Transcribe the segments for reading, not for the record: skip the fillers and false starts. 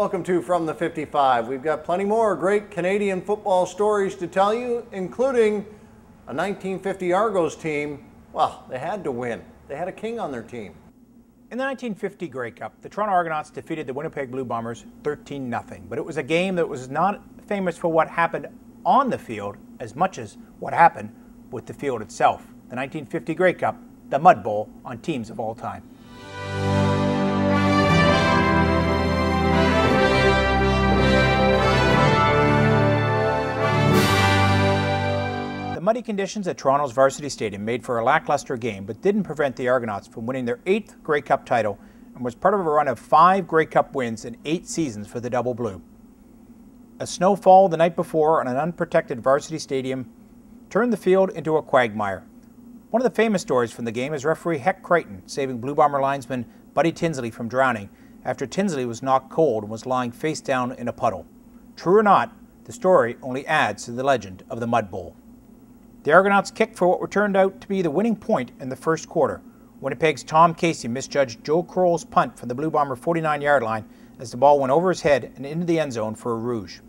welcome to From the 55. We've got plenty more great Canadian football stories to tell you, including a 1950 Argos team. Well, they had to win. They had a king on their team. In the 1950 Grey Cup, the Toronto Argonauts defeated the Winnipeg Blue Bombers 13-0, but it was a game that was not famous for what happened on the field as much as what happened with the field itself. The 1950 Grey Cup, the Mud Bowl on teams of all time. The muddy conditions at Toronto's Varsity Stadium made for a lackluster game, but didn't prevent the Argonauts from winning their 8th Grey Cup title and was part of a run of 5 Grey Cup wins in 8 seasons for the Double Blue. A snowfall the night before on an unprotected Varsity Stadium turned the field into a quagmire. One of the famous stories from the game is referee Heck Crichton saving Blue Bomber linesman Buddy Tinsley from drowning after Tinsley was knocked cold and was lying face down in a puddle. True or not, the story only adds to the legend of the Mud Bowl. The Argonauts kicked for what turned out to be the winning point in the first quarter. Winnipeg's Tom Casey misjudged Joe Kroll's punt from the Blue Bomber 49-yard line as the ball went over his head and into the end zone for a rouge.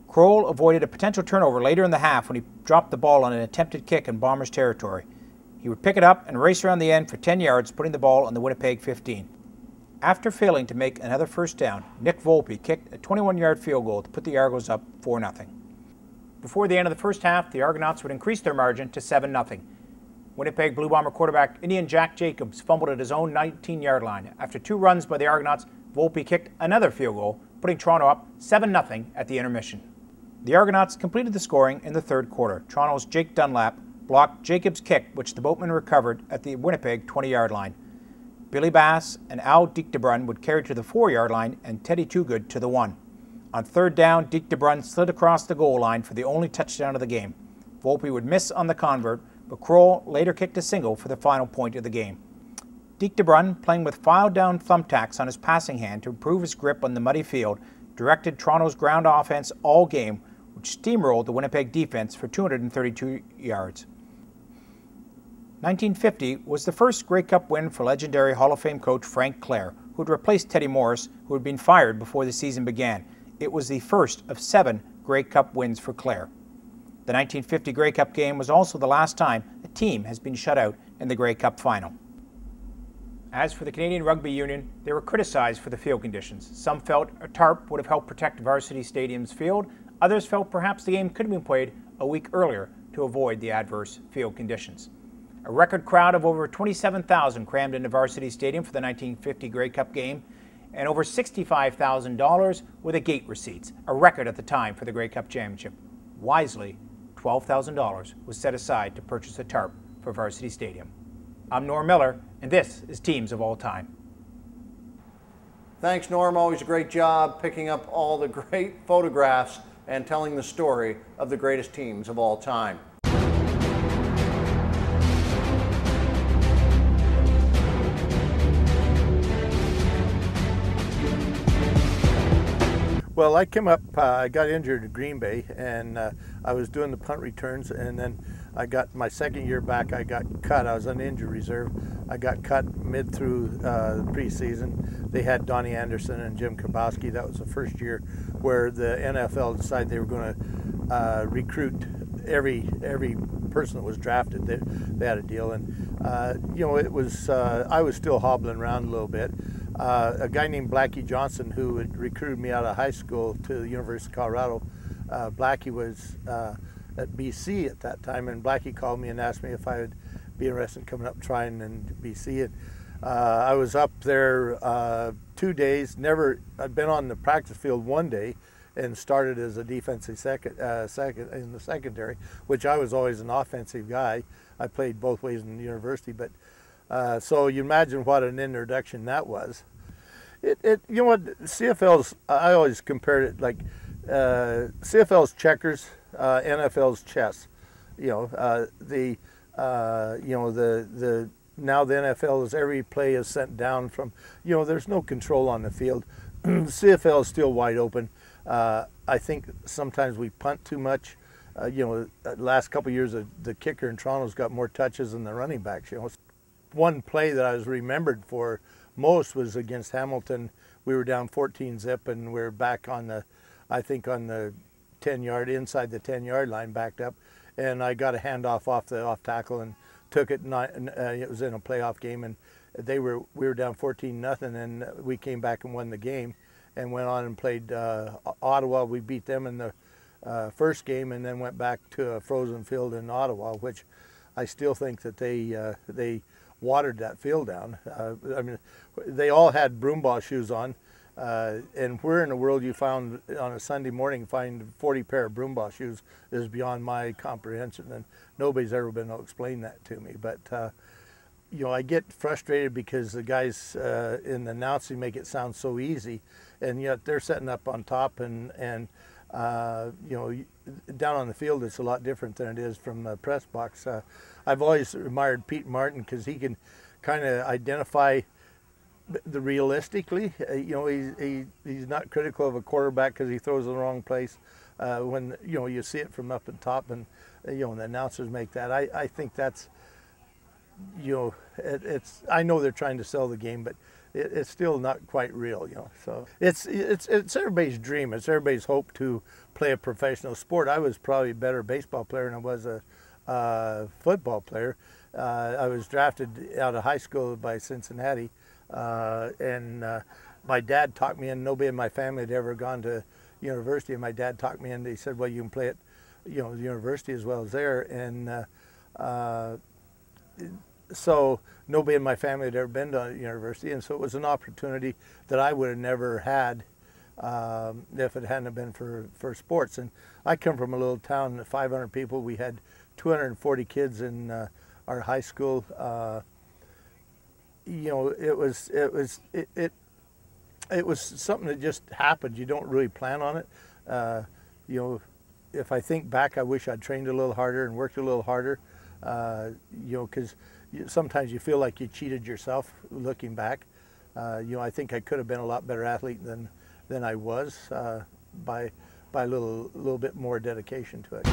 Kroll avoided a potential turnover later in the half when he dropped the ball on an attempted kick in Bombers territory. He would pick it up and race around the end for 10 yards, putting the ball on the Winnipeg 15. After failing to make another first down, Nick Volpe kicked a 21-yard field goal to put the Argos up 4-0. Before the end of the first half, the Argonauts would increase their margin to 7-0. Winnipeg Blue Bomber quarterback Indian Jack Jacobs fumbled at his own 19-yard line. After 2 runs by the Argonauts, Volpe kicked another field goal, putting Toronto up 7-0 at the intermission. The Argonauts completed the scoring in the third quarter. Toronto's Jake Dunlap blocked Jacobs' kick, which the boatman recovered at the Winnipeg 20-yard line. Billy Bass and Al Dieckdebrun would carry to the 4-yard line and Teddy Toogood to the 1. On third down, Dieckdebrun slid across the goal line for the only touchdown of the game. Volpe would miss on the convert, but Kroll later kicked a single for the final point of the game. Dieckdebrun, playing with filed-down thumbtacks on his passing hand to improve his grip on the muddy field, directed Toronto's ground offense all game, which steamrolled the Winnipeg defense for 232 yards. 1950 was the first Grey Cup win for legendary Hall of Fame coach Frank Clare, who had replaced Teddy Morris, who had been fired before the season began. It was the first of 7 Grey Cup wins for Clare. The 1950 Grey Cup game was also the last time a team has been shut out in the Grey Cup final. As for the Canadian Rugby Union, they were criticized for the field conditions. Some felt a tarp would have helped protect Varsity Stadium's field. Others felt perhaps the game could have been played a week earlier to avoid the adverse field conditions. A record crowd of over 27,000 crammed into Varsity Stadium for the 1950 Grey Cup game, and over $65,000 were the gate receipts, a record at the time for the Grey Cup Championship. Wisely, $12,000 was set aside to purchase a tarp for Varsity Stadium. I'm Norm Miller, and this is Teams of All Time. Thanks, Norm. Always a great job picking up all the great photographs and telling the story of the greatest teams of all time. Well, I came up, I got injured at Green Bay, and I was doing the punt returns, and then I got my second year back, I got cut. I was on injury reserve. I got cut mid through the preseason. They had Donnie Anderson and Jim Kabowski. That was the first year where the NFL decided they were going to recruit every person that was drafted. They had a deal, and you know, it was I was still hobbling around a little bit. A guy named Blackie Johnson, who had recruited me out of high school to the University of Colorado. Blackie was at BC at that time, and Blackie called me and asked me if I would be interested in coming up and trying in BC. And I was up there 2 days. I'd been on the practice field 1 day, and started as a defensive second in the secondary, which I was always an offensive guy. I played both ways in the university, but so you imagine what an introduction that was. You know what, CFL's, I always compared it like CFL's checkers, NFL's chess. You know, now the NFL is every play is sent down from, you know, there's no control on the field. CFL is still wide open. I think sometimes we punt too much. You know, the last couple of years, the kicker in Toronto's got more touches than the running backs. You know, one play that I was remembered for most was against Hamilton we were down 14-zip, and we're back on the, I think on the 10-yard, inside the 10-yard line, backed up, and I got a handoff off the off tackle and took it. It was in a playoff game, and we were down 14-0, and we came back and won the game, and went on and played Ottawa. We beat them in the first game, and then went back to a frozen field in Ottawa, which I still think that they watered that field down. I mean, they all had broom ball shoes on, and where in the world you found on a Sunday morning find 40 pair of broom ball shoes is beyond my comprehension, and nobody's ever been able to explain that to me. But you know, I get frustrated because the guys in the announcing make it sound so easy, and yet they're setting up on top, and you know, down on the field it's a lot different than it is from the press box. I've always admired Pete Martin because he can kind of identify the realistically. You know, he's not critical of a quarterback because he throws in the wrong place. When you know, you see it from up and top, and you know, the announcers make that. I think that's, you know, it's. I know they're trying to sell the game, but it's still not quite real, you know. So it's everybody's dream. It's everybody's hope to play a professional sport. I was probably a better baseball player than I was a football player. I was drafted out of high school by Cincinnati, and my dad talked me in. Nobody in my family had ever gone to university, and my dad talked me in. He said, "Well, you can play at, you know, the university as well as there." And so nobody in my family had ever been to university, and so it was an opportunity that I would have never had if it hadn't been for sports. And I come from a little town, 500 people. We had 240 kids in our high school. You know, it was something that just happened. You don't really plan on it. You know, if I think back, I wish I'd trained a little harder and worked a little harder. You know, because sometimes you feel like you cheated yourself looking back. You know, I think I could have been a lot better athlete than I was by a little bit more dedication to it.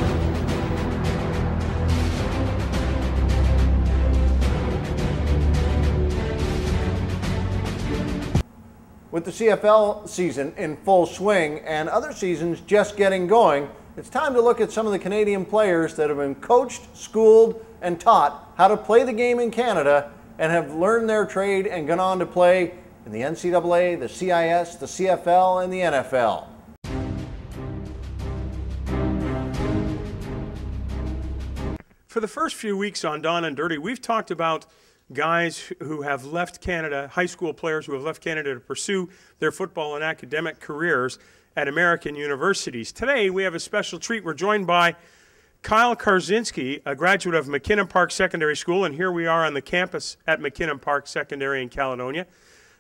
With the CFL season in full swing and other seasons just getting going, it's time to look at some of the Canadian players that have been coached, schooled, and taught how to play the game in Canada and have learned their trade and gone on to play in the NCAA, the CIS, the CFL, and the NFL. For the first few weeks on Don and Dirty, we've talked about guys who have left Canada, high school players who have left Canada to pursue their football and academic careers at American universities. Today, we have a special treat. We're joined by Kyle Karzinski, a graduate of McKinnon Park Secondary School, and here we are on the campus at McKinnon Park Secondary in Caledonia.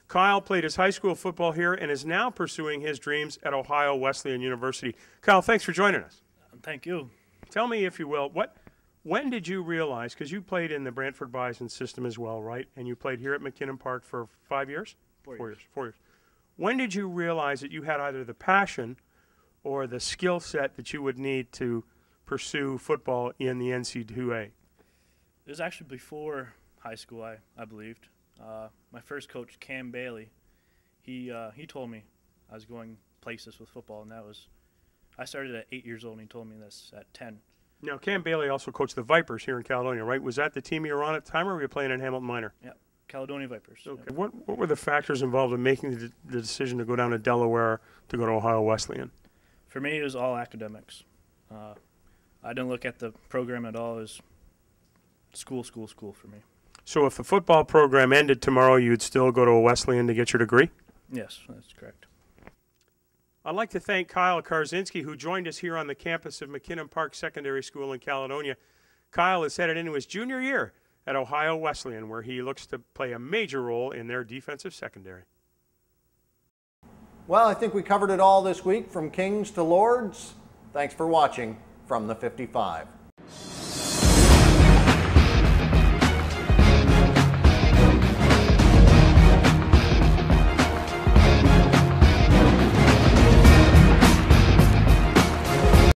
Kyle played his high school football here and is now pursuing his dreams at Ohio Wesleyan University. Kyle, thanks for joining us. Thank you. Tell me, if you will, when did you realize, because you played in the Brantford Bison system as well, right? And you played here at McKinnon Park for 5 years? 4 years. 4 years. When did you realize that you had either the passion or the skill set that you would need to pursue football in the NC2A? It was actually before high school, I believed. My first coach, Cam Bailey, he told me I was going places with football, and I started at 8 years old, and he told me this at 10. Now, Cam Bailey also coached the Vipers here in Caledonia, right? Was that the team you were on at the time, or were you playing in Hamilton Minor? Yeah, Caledonia Vipers. Okay. Yep. What were the factors involved in making the decision to go down to Delaware to go to Ohio Wesleyan? For me, it was all academics. I didn't look at the program at all. It was school for me. So if the football program ended tomorrow, you'd still go to a Wesleyan to get your degree? Yes, that's correct. I'd like to thank Kyle Karzinski, who joined us here on the campus of McKinnon Park Secondary School in Caledonia. Kyle is headed into his junior year at Ohio Wesleyan, where he looks to play a major role in their defensive secondary. Well, I think we covered it all this week, from Kings to Lords. Thanks for watching from the 55.